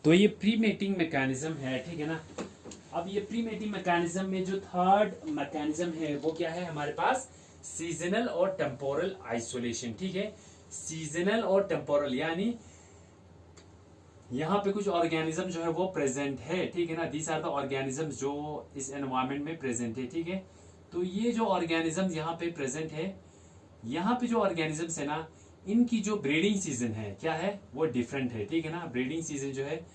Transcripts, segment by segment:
तो ये pre mating mechanism है, ठीक है ना। अब ये प्री मेटिंग मैकेनिज्म में जो थर्ड मैकेनिज्म है वो क्या है हमारे पास, सीजनल और टेम्पोरल आइसोलेशन, ठीक है। सीजनल और टेम्पोरल यानी यहाँ पे कुछ ऑर्गेनिज्म जो है वो प्रेजेंट है, ठीक है ना। दीज आर द ऑर्गेनिज्म जो इस एनवायरमेंट में प्रेजेंट है, ठीक है। तो ये जो ऑर्गेनिज्म यहाँ पे प्रेजेंट है, यहाँ पे जो ऑर्गेनिजम्स है ना, इनकी जो ब्रीडिंग सीजन है क्या है, वो डिफरेंट है, ठीक है ना। ब्रीडिंग सीजन जो है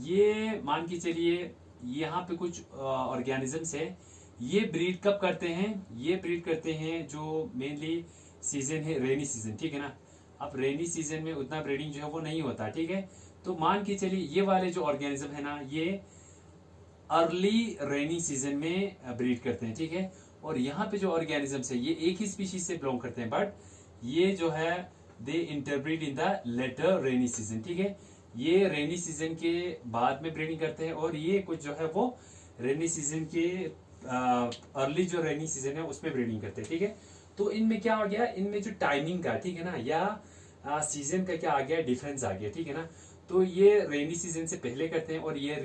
ये मान के चलिए, यहाँ पे कुछ ऑर्गेनिजम्स है, ये ब्रीड कब करते हैं, ये ब्रीड करते हैं जो मेनली सीजन है रेनी सीजन, ठीक है ना। अब रेनी सीजन में उतना ब्रीडिंग जो है वो नहीं होता, ठीक है। तो मान के चलिए ये वाले जो ऑर्गेनिज्म है ना, ये अर्ली रेनी सीजन में ब्रीड करते हैं, ठीक है। और यहाँ पे जो ऑर्गेनिजम्स है ये एक ही स्पीशीज से बिलोंग करते हैं, बट ये जो है they interbreed in the later rainy season, ठीक है। ये रेनी सीजन के बाद में ब्रीडिंग करते हैं, और ये कुछ जो है वो रेनी सीजन के अर्ली जो रेनी सीजन है उसमें ब्रीडिंग करते हैं, ठीक है। तो इनमें क्या हो गया, इनमें जो टाइमिंग का, ठीक है ना, या सीजन का क्या आ गया, डिफरेंस आ गया, ठीक है ना। तो ये रेनी सीजन से पहले करते हैं, और ये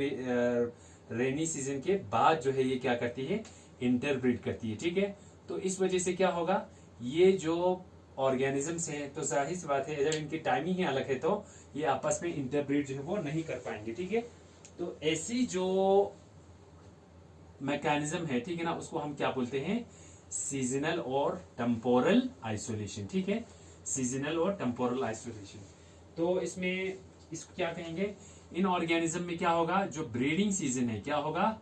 रेनी सीजन के बाद जो है ये क्या करती है, इंटरब्रीड करती है, ठीक है। तो इस वजह से क्या होगा, ये जो ऑर्गेनिजम्स है, तो जाहिर सी बात है जब इनकी टाइमिंग ही अलग है तो ये आपस में इंटरब्रीड जो है वो नहीं कर पाएंगे, ठीक है। तो ऐसी जो मैकेनिज्म है, ठीक है ना, उसको हम क्या बोलते हैं, सीजनल और टेम्पोरल आइसोलेशन, ठीक है। सीजनल और टेम्पोरल आइसोलेशन। तो इसमें इसको क्या कहेंगे, इन ऑर्गेनिज्म में क्या होगा, जो ब्रीडिंग सीजन है क्या होगा,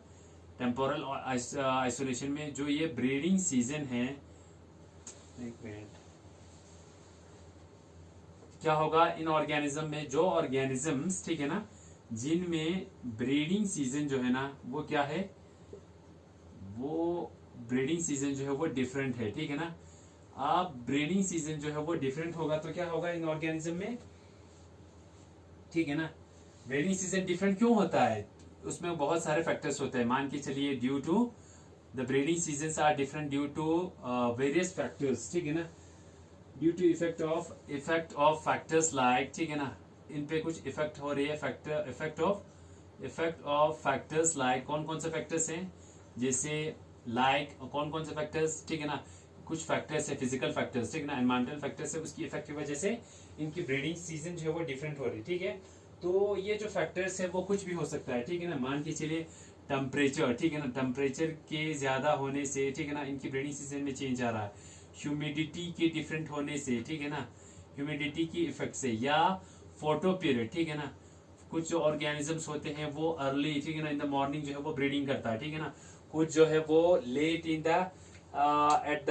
टेम्पोरल आइसोलेशन में जो ये ब्रीडिंग सीजन है, एक मिनट, क्या होगा इन ऑर्गेनिज्म में, जो ऑर्गेनिजम्स, ठीक है ना, जिनमें ब्रीडिंग सीजन जो है ना वो क्या है, वो ब्रीडिंग सीजन जो है वो डिफरेंट है, ठीक है ना। आप ब्रीडिंग सीजन जो है वो डिफरेंट होगा तो क्या होगा इन ऑर्गेनिज्म में, ठीक है ना। ब्रीडिंग सीजन डिफरेंट क्यों होता है, उसमें बहुत सारे फैक्टर्स होते हैं। मान के चलिए due to the breeding seasons are different due to various factors, ठीक है ना। Due to effect of factors like, ठीक है ना, इन पे कुछ इफेक्ट हो रही है, इफेक्ट ऑफ फैक्टर्स लाइक, कौन कौन से फैक्टर्स हैं, जैसे लाइक कौन कौन से फैक्टर्स, ठीक है ना, कुछ फैक्टर्स है, फिजिकल फैक्टर्स, ठीक है ना, एनवायरमेंटल फैक्टर्स है, उसकी इफेक्ट की वजह से इनकी ब्रीडिंग सीजन जो है वो डिफरेंट हो रही है, ठीक है। तो ये जो फैक्टर्स है वो कुछ भी हो सकता है, ठीक है ना। मान के चलिए टेम्परेचर, ठीक है ना, टेम्परेचर के ज्यादा होने से, ठीक है ना, इनकी ब्रीडिंग सीजन में चेंज आ रहा है। ह्यूमिडिटी के डिफरेंट होने से, ठीक है ना, ह्यूमिडिटी की इफेक्ट से, या फोटो पीरियड, ठीक है ना, कुछ जो ऑर्गेनिजम्स होते हैं वो अर्ली, ठीक है ना, इन द मॉर्निंग जो है वो ब्रीडिंग करता है, ठीक है ना। कुछ जो है वो late in the at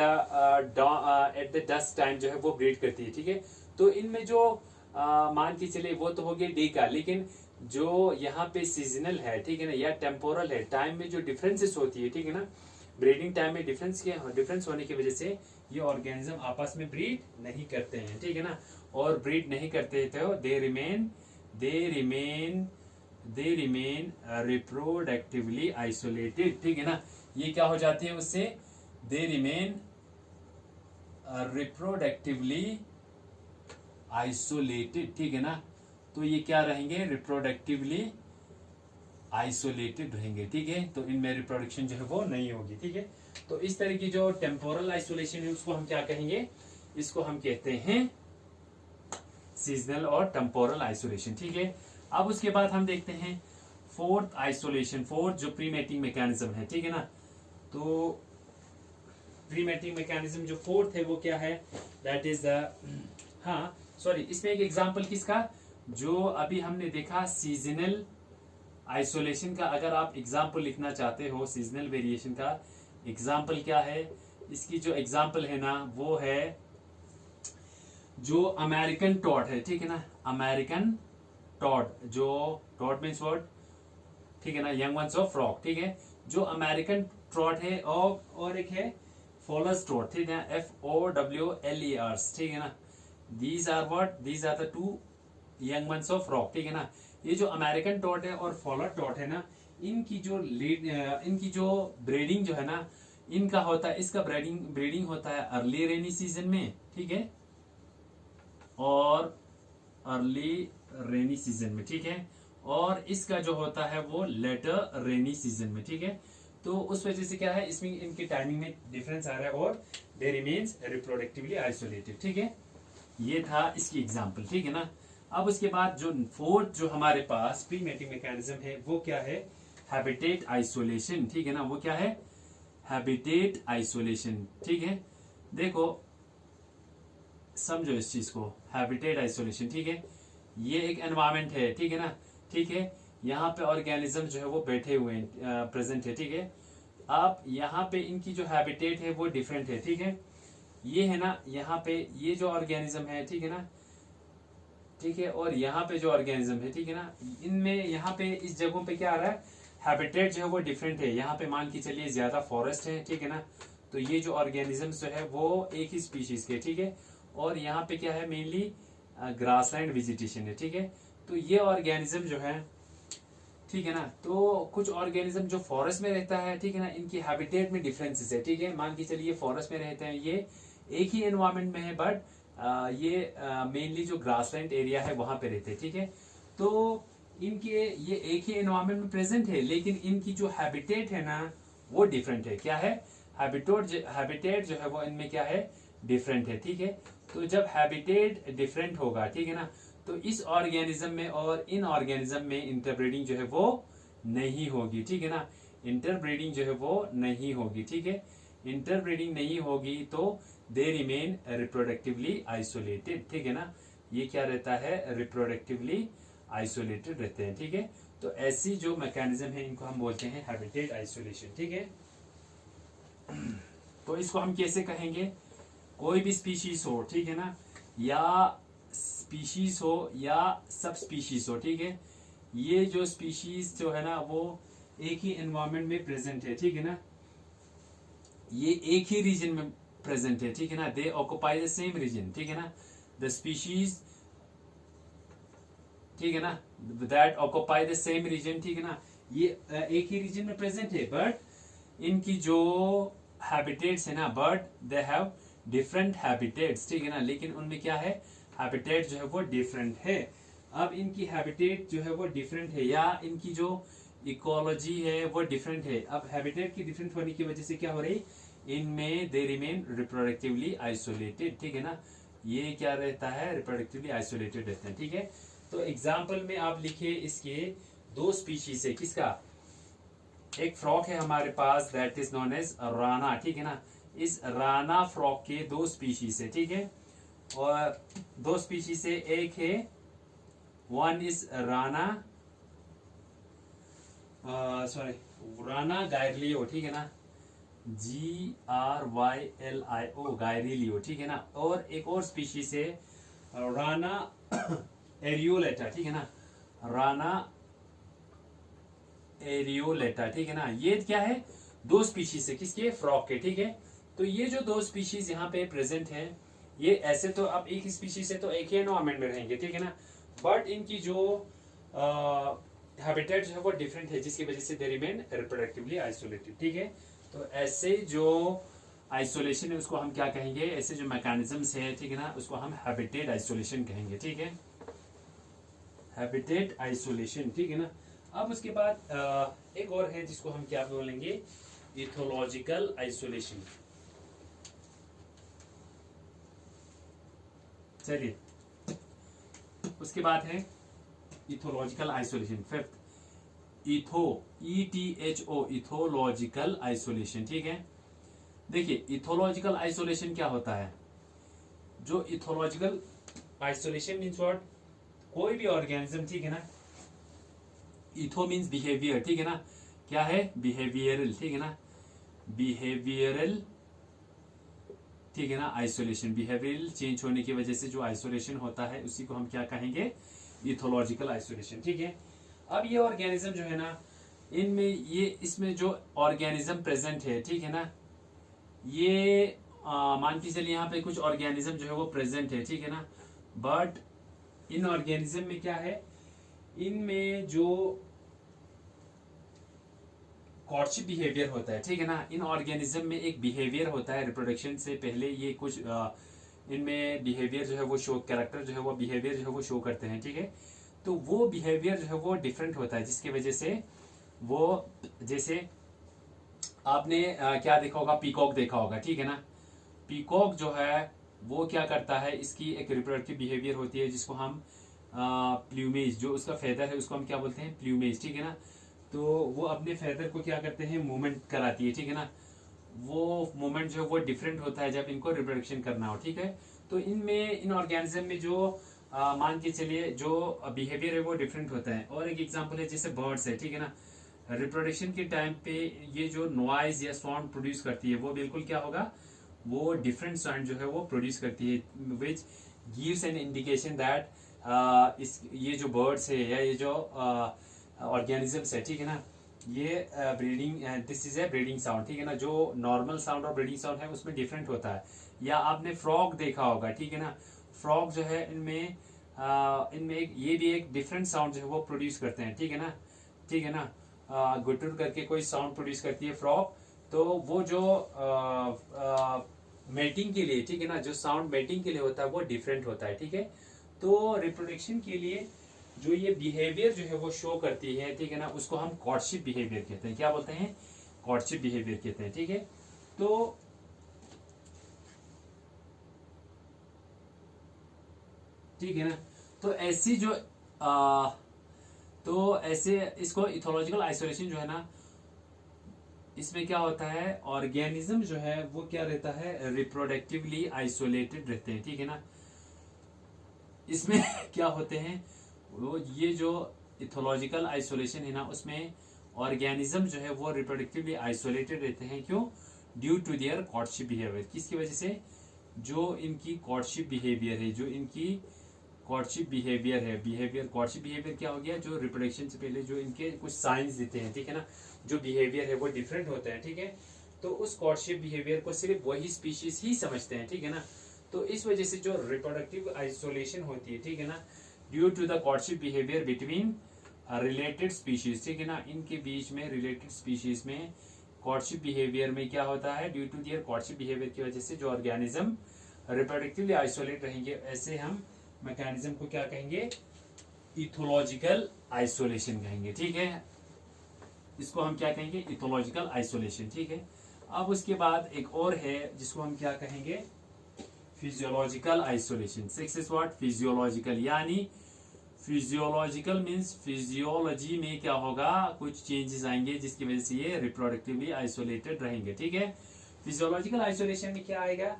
the dust time जो है वो ब्रीड करती है, ठीक है। तो इनमें जो मान के चले वो तो हो गया डे का, लेकिन जो यहाँ पे सीजनल है, ठीक है ना, या टेम्पोरल है, टाइम में जो डिफरेंसेस होती है, ठीक है ना, ब्रीडिंग टाइम में डिफरेंस होने की वजह से ये ऑर्गेनिज्म आपस में ब्रीड नहीं करते हैं, ठीक है ना। और ब्रीड नहीं करते तो दे रिमेन रिप्रोडक्टिवली आइसोलेटेड, ठीक है ना। ये क्या हो जाते हैं उससे, दे रिमेन रिप्रोडक्टिवली आइसोलेटेड, ठीक है ना। तो ये क्या रहेंगे, रिप्रोडक्टिवली आइसोलेटेड रहेंगे, ठीक है। तो इनमें रिप्रोडक्शन जो है वो नहीं होगी, ठीक है। तो इस तरह की जो टेम्पोरल आइसोलेशन है उसको हम क्या कहेंगे, इसको हम कहते हैं सीजनल और टेम्पोरल आइसोलेशन, ठीक है। अब उसके बाद हम देखते हैं फोर्थ आइसोलेशन, फोर्थ जो प्रीमेटिंग मैकेनिज्म है, ठीक है ना। तो प्रीमेटिंग मैकेनिज्म जो फोर्थ है वो क्या है, दैट इज हाँ सॉरी, इसमें एक एग्जांपल किसका, जो अभी हमने देखा सीजनल आइसोलेशन का, अगर आप एग्जांपल लिखना चाहते हो सीजनल वेरिएशन का, एग्जांपल क्या है, इसकी जो एग्जांपल है ना वो है जो अमेरिकन टॉड है, ठीक है ना, अमेरिकन टॉड, जो टॉड मीन्स व्हाट, ठीक है ना, यंग वंस ऑफ फ्रॉग, ठीक है। जो अमेरिकन ट्रॉड है और एक है फॉलस ट्रॉड, ठीक है, FOWLERs, ठीक है ना। These are the two young ones of frog, ठीक है ना। ये जो अमेरिकन टॉड है और फॉलस टॉड है ना, इनकी जो ब्रीडिंग जो है ना, इनका होता है, इसका ब्रीडिंग होता है अर्ली रेनी सीजन में, ठीक है, और अर्ली रेनी सीजन में, ठीक है। और इसका जो होता है वो लेटर रेनी सीजन में, ठीक है। तो उस वजह से क्या है, इसमें इनकी टाइमिंग में डिफरेंस आ रहा है और दे रिमेन्स रिप्रोडक्टिवली आइसोलेटेड, ठीक है। ये था इसकी एग्जांपल, ठीक है ना। अब उसके बाद जो फोर्थ जो हमारे पास प्री मैटिंग मैकेनिज्म है वो क्या है, हैबिटेट आइसोलेशन, ठीक है ना। वो क्या है, हैबिटेट आइसोलेशन, ठीक है। देखो समझो इस चीज को, हैबिटेट आइसोलेशन, ठीक है। ये एक एनवायरमेंट है, ठीक है ना, ठीक है। यहाँ पे ऑर्गेनिज्म जो है वो बैठे हुए हैं, प्रेजेंट है, ठीक है। अब यहाँ पे इनकी जो हैबिटेट है वो डिफरेंट है, ठीक है। ये है ना, यहाँ पे ये जो ऑर्गेनिज्म है, ठीक है ना, ठीक है। और यहाँ पे जो ऑर्गेनिज्म है, ठीक है ना, इनमें यहाँ पे इस जगहों पे क्या आ रहा है, हैबिटेट जो है वो डिफरेंट है। यहाँ पे मान के चलिए ज्यादा फॉरेस्ट है, ठीक है ना, तो ये जो ऑर्गेनिज्म जो है वो एक ही स्पीशीज के, ठीक है। और यहाँ पे क्या है, मेनली ग्रासलैंड वेजिटेशन है, ठीक है। तो ये ऑर्गेनिज्म जो है, ठीक है ना, तो कुछ ऑर्गेनिज्म जो फॉरेस्ट में रहता है, ठीक है ना, इनकी हैबिटेट में डिफरेंसेस है, ठीक है। मान के चलिए फॉरेस्ट में रहते हैं, ये एक ही एनवायरमेंट में है, बट ये मेनली जो ग्रासलैंड एरिया है वहां पे रहते हैं, ठीक है। तो इनके ये एक ही एनवायरमेंट में प्रेजेंट है, लेकिन इनकी जो हैबिटेट है ना वो डिफरेंट है। क्या है, हैबिटेट जो है वो इनमें क्या है, डिफरेंट है, ठीक है। तो जब हैबिटेट डिफरेंट होगा, ठीक है ना, तो इस ऑर्गेनिज्म में और इन ऑर्गेनिज्म में इंटरब्रीडिंग जो है वो नहीं होगी, ठीक है ना। इंटरब्रीडिंग जो है वो नहीं होगी, ठीक है। इंटरब्रीडिंग नहीं होगी तो दे रिमेन रिप्रोडक्टिवली आइसोलेटेड, ठीक है ना। ये क्या रहता है, रिप्रोडक्टिवली आइसोलेटेड रहते हैं, ठीक है। तो ऐसी जो मैकेनिज्म है इनको हम बोलते हैं हैबिटेट आइसोलेशन, ठीक है। तो इसको हम कैसे कहेंगे, कोई भी स्पीशीज हो, ठीक है ना, या स्पीशीज हो या सब स्पीशीज हो, ठीक है। ये जो स्पीशीज जो है ना वो एक ही एनवायरमेंट में प्रेजेंट है, ठीक है ना, ये एक ही रीजन में प्रेजेंट है, ठीक है ना। They occupy the same region, ठीक है ना, द स्पीशीज, ठीक है ना, that occupy the same region, ठीक है ना, ये एक ही रीजन में प्रेजेंट है, बट इनकी जो हैबिटेट्स है ना, but they have different habitats, ठीक है ना। लेकिन उनमें क्या है, हैबिटेट जो है वो डिफरेंट है। अब इनकी हैबिटेट जो है वो डिफरेंट है, या इनकी जो इकोलॉजी है वो डिफरेंट है। अब हैबिटेट की डिफरेंट होने की वजह से क्या हो रही, इनमें दे रिमेन रिप्रोडक्टिवली आइसोलेटेड, ठीक है ना। ये क्या रहता है, रिप्रोडक्टिवली आइसोलेटेड रहते हैं, ठीक है। तो एग्जाम्पल में आप लिखे इसके दो स्पीशीज है, किसका, एक फ्रॉक है हमारे पास that is known as Rana, ठीक है ना। इस राना फ्रॉक के दो स्पीशीज है, ठीक है। और दो स्पीशीज से एक है, one is Rana sorry Rana grylio, ठीक है ना, GRYLIO गायरलियो, ठीक है ना। और एक और स्पीशीज है राना एरियोलेटा, ठीक है ना, राना एरियोलेटा, ठीक है ना। ये क्या है, दो स्पीशीज है, किसके, फ्रॉक के, ठीक है। तो ये जो दो स्पीशीज यहाँ पे प्रेजेंट है, ये ऐसे तो अब एक ही स्पीशीज है तो एक ही एनवायरमेंट में रहेंगे, ठीक है ना, बट इनकी जो हैबिटेट जो है वो डिफरेंट है, जिसकी वजह से दे रिमेन रिप्रोडक्टिवली आइसोलेटेड, ठीक है। तो ऐसे जो आइसोलेशन है उसको हम क्या कहेंगे, ऐसे जो मैकेनिज्म्स है, ठीक है ना, उसको हम हैबिटेट आइसोलेशन कहेंगे, ठीक है, हैबिटेट आइसोलेशन, ठीक है ना। अब उसके बाद एक और है जिसको हम क्या बोलेंगे, इथोलॉजिकल आइसोलेशन। चलिए उसके बाद है ethological isolation, fifth etho, ETHO, ethological isolation, ठीक है। देखिए इथोलॉजिकल आइसोलेशन क्या होता है, जो इथोलॉजिकल आइसोलेशन मीन्स व्हाट, कोई भी ऑर्गेनिज्म, ठीक है ना, इथो मीन्स बिहेवियर, ठीक है ना, क्या है, बिहेवियरल, ठीक है ना, बिहेवियरल, ठीक है ना, आइसोलेशन, बिहेवियरल चेंज होने की वजह से जो आइसोलेशन होता है उसी को हम क्या कहेंगे, इथोलॉजिकल आइसोलेशन, ठीक है। अब ये ऑर्गेनिज्म जो है ना, इनमें ये इसमें जो ऑर्गेनिज्म प्रेजेंट है, ठीक है ना, ये मान के चलिए यहाँ पे कुछ ऑर्गेनिज्म जो है वो प्रेजेंट है, ठीक है ना, बट इन ऑर्गेनिज्म में क्या है, इनमें जो कॉर्टशिप बिहेवियर होता है, ठीक है ना, इन ऑर्गेनिज्म में एक बिहेवियर होता है, रिप्रोडक्शन से पहले ये कुछ इनमें बिहेवियर जो है वो शो, कैरेक्टर जो है वो बिहेवियर जो है वो शो करते हैं, ठीक है। तो वो बिहेवियर जो है वो डिफरेंट होता है, जिसकी वजह से वो, जैसे आपने क्या देखा होगा, पीकॉक देखा होगा, ठीक है ना। पीकॉक जो है वो क्या करता है, इसकी एक रिप्रोडक्टिव बिहेवियर होती है जिसको हम प्ल्यूमेज, जो उसका फेदर है उसको हम क्या बोलते हैं, प्ल्यूमेज, ठीक है ना। तो वो अपने फेदर को क्या करते हैं, मूवमेंट कराती है, ठीक है ना। वो मूवमेंट जो है वो डिफरेंट होता है जब इनको रिप्रोडक्शन करना हो, ठीक है। तो इनमें, इन ऑर्गेनिज्म में जो मान के चलिए जो बिहेवियर है वो डिफरेंट होता है। और एक एग्जांपल है जैसे बर्ड्स है, ठीक है ना। रिप्रोडक्शन के टाइम पे ये जो नॉइज या साउंड प्रोड्यूस करती है वो बिल्कुल क्या होगा, वो डिफरेंट साउंड जो है वो प्रोड्यूस करती है, which gives an indication that इस ये जो बर्ड्स है या ये जो ऑर्गेनिजम्स है, ठीक है ना, ये breeding, this is a breeding sound, ठीक है ना। जो नॉर्मल साउंड और ब्रीडिंग साउंड है उसमें डिफरेंट होता है। या आपने फ्रॉग देखा होगा, ठीक है ना। फ्रॉग जो है इनमें इनमें ये भी एक डिफरेंट साउंड जो है वो प्रोड्यूस करते हैं, ठीक है ना, ठीक है ना। गुटुर करके कोई साउंड प्रोड्यूस करती है फ्रॉग, तो वो जो मेटिंग के लिए, ठीक है ना, जो साउंड मेटिंग के लिए होता है वो डिफरेंट होता है, ठीक है। तो रिप्रोडक्शन के लिए जो ये बिहेवियर जो है वो शो करती है, ठीक है ना, उसको हम कॉर्टशिप बिहेवियर कहते हैं। क्या बोलते हैं, कॉर्टशिप बिहेवियर कहते हैं, ठीक है। तो ठीक है ना। तो ऐसी जो तो ऐसे इसको इथोलॉजिकल आइसोलेशन जो है ना, इसमें क्या होता है, ऑर्गेनिज्म जो है वो क्या रहता है, रिप्रोडक्टिवली आइसोलेटेड रहते हैं, ठीक है ना। इसमें क्या होते हैं, वो ये जो इथोलॉजिकल आइसोलेशन है ना, उसमें ऑर्गेनिज्म जो है वो रिप्रोडक्टिवली आइसोलेटेड रहते हैं। क्यों, due to their courtship behaviour, किसकी वजह से, जो इनकी कॉर्टशिप बिहेवियर है, जो इनकी कॉर्टशिप बिहेवियर है, बिहेवियर, कॉर्टशिप बिहेवियर क्या हो गया, जो रिप्रोडक्शन से पहले जो इनके कुछ साइंस देते हैं, ठीक है ना, जो बिहेवियर है वो डिफरेंट होते हैं, ठीक है। तो उस कॉर्टशिप बिहेवियर को सिर्फ वही स्पीशीज ही समझते हैं, ठीक है ना। तो इस वजह से जो रिप्रोडक्टिव आइसोलेशन होती है, ठीक है ना, due to the courtship behaviour between related species, ठीक है ना, इनके बीच में रिलेटेड स्पीशीज में कॉर्टशिप बिहेवियर में क्या होता है, due to their courtship behaviour की वजह से जो ऑर्गेनिज्म रिप्रोडक्टिवली आइसोलेट रहेंगे, ऐसे हम मैकेनिज्म को क्या कहेंगे, इथोलॉजिकल आइसोलेशन कहेंगे, ठीक है। इसको हम क्या कहेंगे, इथोलॉजिकल आइसोलेशन, ठीक है। अब उसके बाद एक और है जिसको हम क्या कहेंगे, physiological isolation. Six is what, physiological, यानी फिजियोलॉजिकल मींस फिजियोलॉजी में क्या होगा, कुछ चेंजेस आएंगे जिसकी वजह से ये रिप्रोडक्टिवली आइसोलेटेड रहेंगे, ठीक है। फिजियोलॉजिकल आइसोलेशन में क्या आएगा,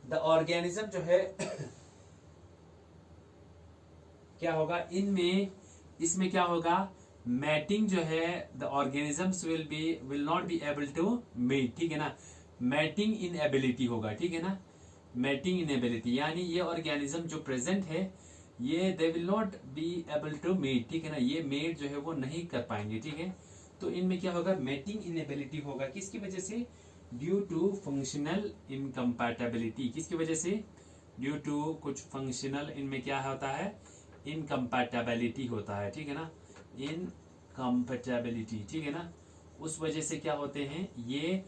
द ऑर्गेनिज्म जो है क्या होगा, इनमें, इसमें क्या होगा, मैटिंग जो है, the organisms will not be able to mate, ठीक है ना। मैटिंग इन एबिलिटी होगा, ठीक है ना, मैटिंग इन एबिलिटी, यानी ये ऑर्गेनिज्म जो प्रेजेंट है ये they will not be able to mate, ठीक है ना, ये मेट जो है वो नहीं कर पाएंगे, ठीक है। तो इनमें क्या होगा, मैटिंग इनएबिलिटी होगा, किसकी वजह से, ड्यू टू फंक्शनल इनकम्पैटिबिलिटी, किसकी वजह से, ड्यू टू कुछ फंक्शनल, इनमें क्या होता है, इनकम्पैटिबिलिटी होता है, ठीक है ना, इनकम्पैटिबिलिटी, ठीक है ना, उस वजह से क्या होते हैं, ये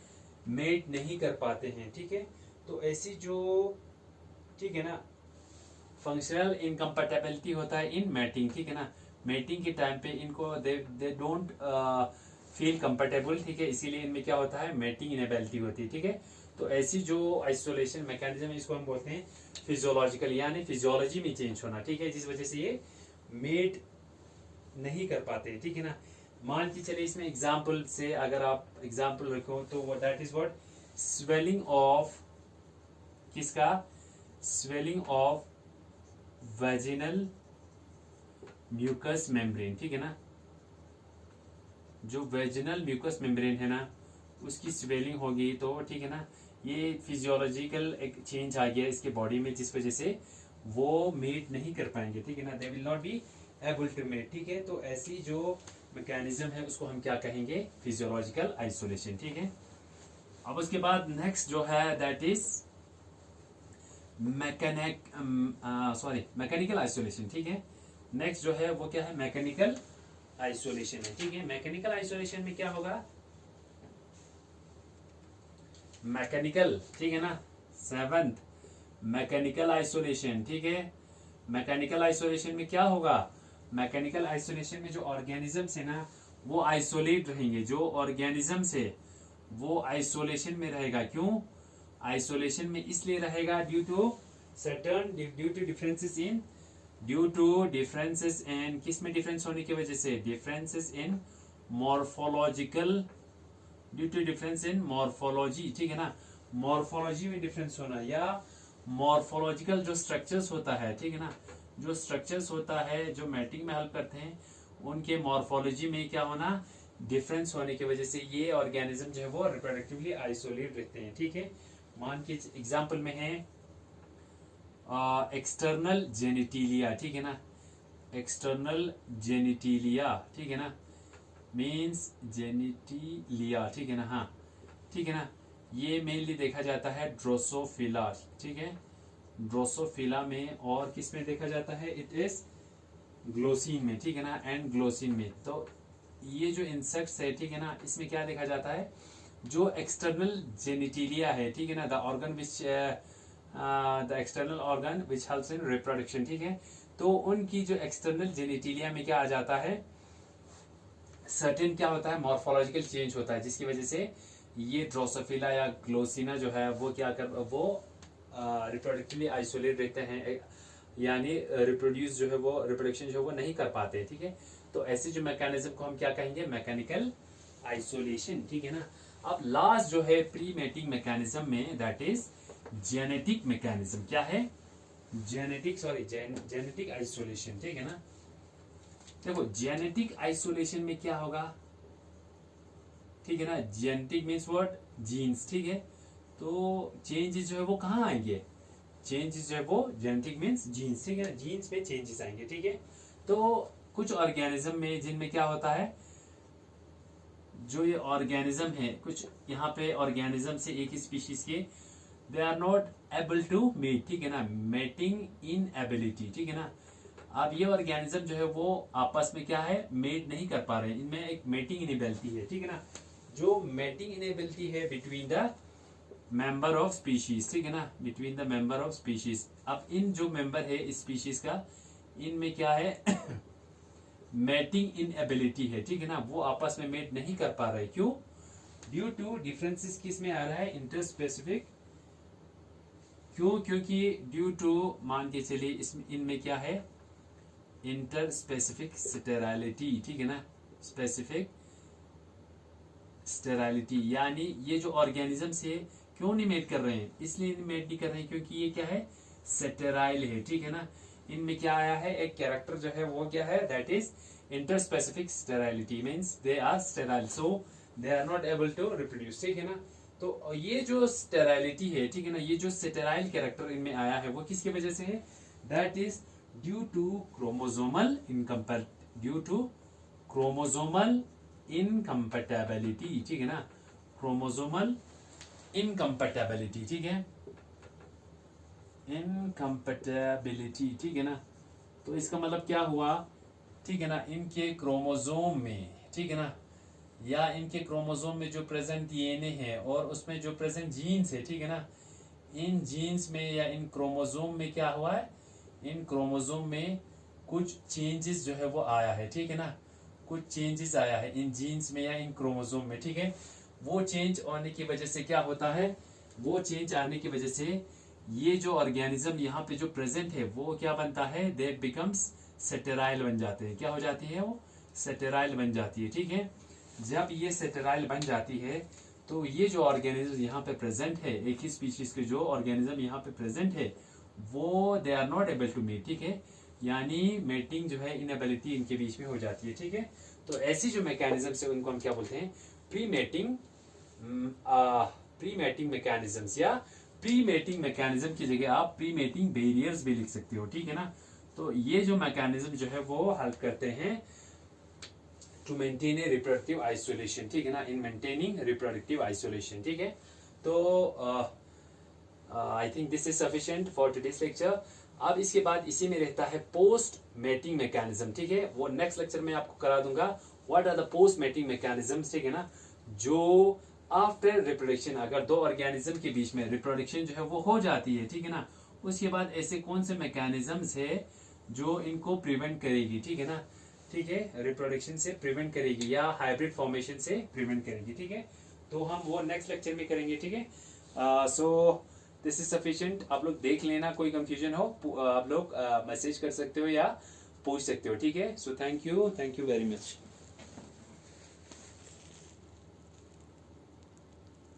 मेट नहीं कर पाते हैं, ठीक है। तो ऐसी जो, ठीक है ना, फंक्शनल इनकम्पैटिबिलिटी होता है इन मैटिंग, ठीक है ना, मैटिंग के टाइम पे इनको दे डोंट फील कंफर्टेबल, ठीक है, इसीलिए इनमें क्या होता है, मैटिंग इनेबिलिटी होती है, ठीक है। तो ऐसी जो आइसोलेशन मैकेनिज्म है इसको हम बोलते हैं फिजियोलॉजिकल, यानी फिजियोलॉजी में चेंज होना, ठीक है, जिस वजह से ये मेट नहीं कर पाते, ठीक है ना। मान के चले इसमें एग्जाम्पल से अगर आप एग्जाम्पल रखो तो वो that is what, swelling of, किसका, swelling of vaginal mucous membrane, ठीक है ना, जो वेजिनल म्यूकस मेम्ब्रेन है ना उसकी स्वेलिंग होगी, तो ठीक है ना, ये फिजियोलॉजिकल एक चेंज आ गया इसके बॉडी में जिस वजह से वो मेट नहीं कर पाएंगे, ठीक है ना, they will not be able to mate, ठीक है। तो ऐसी जो मैकेनिज्म है उसको हम क्या कहेंगे, फिजियोलॉजिकल आइसोलेशन, ठीक है। अब उसके बाद नेक्स्ट जो है दैट इज मैकेनिकल आइसोलेशन, ठीक है। नेक्स्ट जो है वो क्या है, मैकेनिकल आइसोलेशन है, ठीक है। मैकेनिकल आइसोलेशन में क्या होगा, मैकेनिकल, ठीक है ना, सेवंथ मैकेनिकल आइसोलेशन, ठीक है। मैकेनिकल आइसोलेशन में क्या होगा, मैकेनिकल आइसोलेशन में जो ऑर्गेनिजम्स है ना वो आइसोलेट रहेंगे, जो ऑर्गेनिजम्स है वो आइसोलेशन में रहेगा। क्यों आइसोलेशन में इसलिए रहेगा, due to certain, due to differences in, due to differences in, किस में डिफरेंस होने की वजह से, differences in morphological, due to difference in morphology, ठीक है ना, मॉर्फोलॉजी में डिफरेंस होना, या मॉर्फोलॉजिकल जो स्ट्रक्चर्स होता है, ठीक है ना, जो स्ट्रक्चर्स होता है जो मैटिंग में हेल्प करते हैं उनके मॉर्फोलॉजी में क्या होना, डिफरेंस होने की वजह से ये ऑर्गेनिज्म जो है वो रिप्रोडक्टिवली आइसोलेट रहते हैं। ठीक है, मान के एग्जांपल में है एक्सटर्नल जेनिटिलिया, ठीक है ना, एक्सटर्नल जेनिटिलिया, ठीक है ना, मीन्स जेनिटिलिया, ठीक है ना, हाँ ठीक है ना, ये मेनली देखा जाता है ड्रोसोफिला, ठीक है, ड्रोसोफिला में, और किस में देखा जाता है, इट इज ग्लोसिन में, ठीक है ना, एंड ग्लोसिन में। तो ये जो इंसेक्ट्स है, ठीक है ना, इसमें क्या देखा जाता है, जो एक्सटर्नल जेनिटिलिया है, ठीक है ना, the organ which the external organ which helps in reproduction, ठीक है, तो उनकी जो एक्सटर्नल जेनिटिलिया में क्या आ जाता है, सर्टेन क्या होता है, मॉर्फोलॉजिकल चेंज होता है, जिसकी वजह से ये ड्रोसोफिला या ग्लोसिना जो है वो क्या कर, वो रिप्रोडक्टिवली आइसोलेट रहते हैं, यानी रिप्रोड्यूस जो है वो, रिप्रोडक्शन जो है वो नहीं कर पाते। ठीक है, तो ऐसे जो मैकेनिज्म को हम क्या कहेंगे, मैकेनिकल आइसोलेशन, ठीक है ना। अब लास्ट जो है प्री मेटिंग मैकेनिज्म में, दैट इज जेनेटिक मैकेनिज्म। क्या है, जेनेटिक, सॉरी जेनेटिक आइसोलेशन, ठीक है ना। देखो जेनेटिक आइसोलेशन में क्या होगा, ठीक है ना, जेनेटिक मीन्स व्हाट, जीन्स, ठीक है, तो चेंजेस जो है वो कहाँ आएंगे, चेंजेस जो है वो जेनेटिक मीन्स जीन्स, ठीक है ना, जीन्स में चेंजेस आएंगे। ठीक है, तो कुछ ऑर्गेनिज्म में जिनमें क्या होता है, जो ये ऑर्गेनिज्म है, कुछ यहाँ पे ऑर्गेनिज्म से एक ही स्पीशीज के, they are not able to mate, ठीक है ना, मेटिंग इन एबिलिटी, ठीक है ना। अब ये ऑर्गेनिज्म जो है वो आपस में क्या है, मेट नहीं कर पा रहे हैं, इनमें एक मेटिंग इनेबिलिटी है, ठीक है ना, जो मेटिंग इनेबिलिटी है between the member of species, ठीक है ना, between the member of species. अब इन जो मेंबर है इस स्पीशीज का, इनमें क्या है मेटिंग इन एबिलिटी है, ठीक है ना, वो आपस में मेट नहीं कर पा रहे। क्यों, ड्यू टू डिफरेंसेस किस में आ रहा है, इंटरस्पेसिफिक। क्यों, क्योंकि ड्यू टू, मान के चलिए इसमें, इनमें क्या है, इंटरस्पेसिफिक स्टेरालिटी, ठीक है ना, स्पेसिफिक स्टेरालिटी, यानी ये जो ऑर्गेनिज्म है क्यों नहीं मेट कर रहे हैं, इसलिए मेट नहीं कर रहे हैं क्योंकि ये क्या है, स्टेराइल है, ठीक है ना। इनमें क्या आया है, एक कैरेक्टर जो है वो क्या है, that is interspecific sterility, means they are sterile, so they are not able to reproduce, ठीक है ना। तो ये जो स्टेराइलिटी है, ठीक है ना, ये जो स्टेराइल कैरेक्टर इनमें आया है वो किसकी वजह से है, that is due to chromosomal due to chromosomal incompatibility, ठीक है ना, क्रोमोसोमल इनकम्पैटिबिलिटी, ठीक है, इनकम्पैटिबिलिटी, ठीक है ना। तो इसका मतलब क्या हुआ, ठीक है ना, इनके क्रोमोसोम में, ठीक है ना, या इनके क्रोमोसोम में जो प्रेजेंट डीएनए है और उसमें जो प्रेजेंट जीन्स है, ठीक है ना, इन जीन्स में या इन क्रोमोसोम में क्या हुआ है, इन क्रोमोसोम में कुछ चेंजेस जो है वो आया है, ठीक है ना, कुछ चेंजेस आया है इन जीन्स में या इन क्रोमोसोम में, ठीक है। वो चेंज आने की वजह से क्या होता है, वो चेंज आने की वजह से ये जो ऑर्गेनिज्म यहाँ पे जो प्रेजेंट है वो क्या बनता है, दे बिकम्स सेटेराइल बन जाते हैं। क्या हो जाती है, वो सेटेराइल बन जाती है, ठीक है। जब ये सेटेराइल बन जाती है तो ये जो ऑर्गेनिज्म यहाँ पे प्रेजेंट है, एक ही स्पीशीज के जो ऑर्गेनिज्म यहाँ पे प्रेजेंट है, वो they are not able to mate, ठीक है, यानी मेटिंग जो है इनएबिलिटी इनके बीच में हो जाती है, ठीक है। तो ऐसी जो मैकेनिज्म है उनको हम क्या बोलते हैं, प्री मेटिंग मैकेनिज्म्स, या प्री मेटिंग मैकेनिज्म की जगह आप प्री मेटिंग बैरियर्स भी लिख सकते हो, ठीक है ना। तो ये जो मैकेनिज्म जो है वो हेल्प करते हैं to maintain a reproductive isolation, ठीक है ना, इन मेंटेनिंग रिप्रोडक्टिव आइसोलेशन, ठीक है। तो I think this is sufficient for today's lecture. अब इसके बाद इसी में रहता है पोस्ट मेटिंग मैकेनिज्म, ठीक है, वो नेक्स्ट लेक्चर में आपको करा दूंगा, what are the post mating mechanisms, ठीक है ना, जो आफ्टर रिप्रोडक्शन, अगर दो ऑर्गेनिज्म के बीच में रिप्रोडक्शन जो है वो हो जाती है, ठीक है ना, उसके बाद ऐसे कौन से मैकेनिज्म्स है जो इनको प्रिवेंट करेगी, ठीक है ना, ठीक है, रिप्रोडक्शन से प्रिवेंट करेगी या हाइब्रिड फॉर्मेशन से प्रिवेंट करेगी, ठीक है। तो हम वो नेक्स्ट लेक्चर में करेंगे, ठीक है। So this is sufficient. आप लोग देख लेना, कोई कंफ्यूजन हो आप लोग मैसेज कर सकते हो या पूछ सकते हो, ठीक है। So thank you very much.